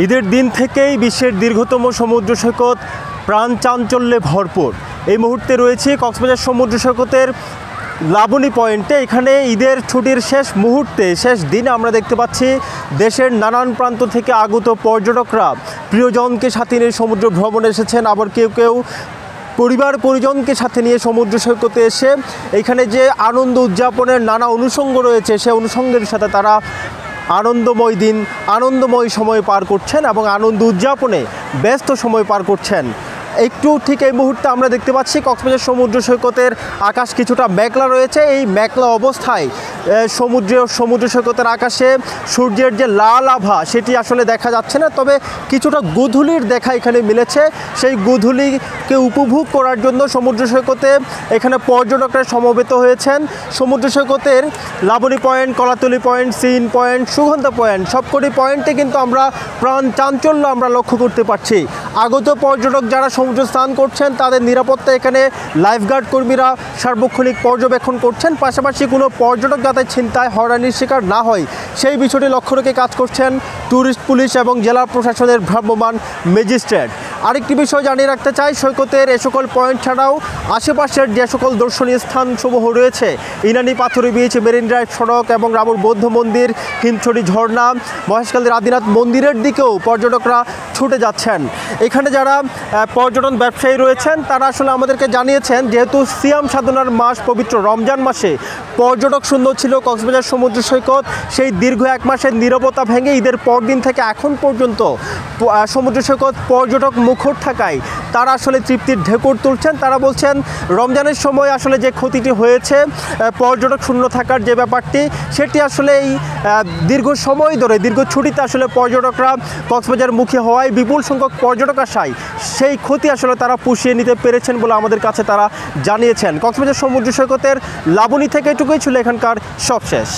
ঈদের দিন থেকেই বিশ্বের দীর্ঘতম সমুদ্র সৈকত প্রাণ চাঞ্চল্যে ভরপুর। এই মুহূর্তে রয়েছে কক্সবাজার সমুদ্র সৈকতের লাবণী পয়েন্টে। এখানে ঈদের ছুটির শেষ মুহূর্তে, শেষ দিনে আমরা দেখতে পাচ্ছি দেশের নানান প্রান্ত থেকে আগত পর্যটকরা প্রিয়জনকে সাথে নিয়ে সমুদ্র ভ্রমণে এসেছেন। আবার কেউ কেউ পরিবার পরিজনকে সাথে নিয়ে সমুদ্র সৈকতে এসে এখানে যে আনন্দ উদযাপনের নানা অনুষঙ্গ রয়েছে, সে অনুষঙ্গের সাথে তারা আনন্দময় দিন, আনন্দময় সময় পার করছেন এবং আনন্দ উদযাপনে ব্যস্ত সময় পার করছেন। একটু ঠিক এই মুহূর্তে আমরা দেখতে পাচ্ছি কক্সবাজার সমুদ্র সৈকতের আকাশ কিছুটা মেঘলা রয়েছে। এই মেঘলা অবস্থায় সমুদ্র সৈকতের আকাশে সূর্যের যে লাল আভা সেটি আসলে দেখা যাচ্ছে না, তবে কিছুটা গোধূলির দেখা এখানে মিলেছে। সেই গোধূলিকে উপভোগ করার জন্য সমুদ্র সৈকতে এখানে পর্যটকরা সমবেত হয়েছেন। সমুদ্র সৈকতের লাবণী পয়েন্ট, কলাতলি পয়েন্ট, সিন পয়েন্ট, সুগন্ধা পয়েন্ট, সবকটি পয়েন্টে কিন্তু আমরা প্রাণ চাঞ্চল্য আমরা লক্ষ্য করতে পারছি। আগত পর্যটক যারা সমুদ্র স্নান করছেন তাদের নিরাপত্তা এখানে লাইফগার্ড কর্মীরা সার্বক্ষণিক পর্যবেক্ষণ করছেন। পাশাপাশি কোনো পর্যটক যাতে ছিনতাই হয়রানির শিকার না হয় সেই বিষয়টি লক্ষ্য রেখে কাজ করছেন ট্যুরিস্ট পুলিশ এবং জেলা প্রশাসনের ভ্রাম্যমাণ ম্যাজিস্ট্রেট। আরেকটি বিষয় জানিয়ে রাখতে চাই, সৈকতের এ সকল পয়েন্ট ছাড়াও আশেপাশের যে সকল দর্শনীয় স্থানসমূহ রয়েছে, ইনানি পাথুরে বিচ, মেরিন ড্রাইভ সড়ক এবং রামুর বৌদ্ধ মন্দির, হিমছড়ি ঝর্ণা, মহেশখালীর আদিনাথ মন্দিরের দিকেও পর্যটকরা ছুটে যাচ্ছেন। এখানে যারা পর্যটন ব্যবসায়ী রয়েছেন তারা আসলে আমাদেরকে জানিয়েছেন, যেহেতু সিয়াম সাধনার মাস পবিত্র রমজান মাসে পর্যটক শূন্য ছিল কক্সবাজার সমুদ্র সৈকত, সেই দীর্ঘ এক মাসের নীরবতা ভেঙে ঈদের পরদিন থেকে এখন পর্যন্ত সমুদ্র সৈকত পর্যটক মুখর থাকায় তারা আসলে তৃপ্তির ঢেকুর তুলছেন। তারা বলছেন রমজানের সময় আসলে যে ক্ষতিটি হয়েছে, পর্যটক শূন্য থাকার যে ব্যাপারটি, সেটি আসলে এই দীর্ঘ সময় ধরে, দীর্ঘ ছুটিতে আসলে পর্যটকরা কক্সবাজার মুখী হওয়ায় বিপুল সংখ্যক পর্যটক আসায় সেই ক্ষতি আসলে তারা পুষিয়ে নিতে পেরেছেন বলে আমাদের কাছে তারা জানিয়েছেন। কক্সবাজার সমুদ্র সৈকতের লাবণী থেকে এটুকুই ছিল এখানকার সবশেষ।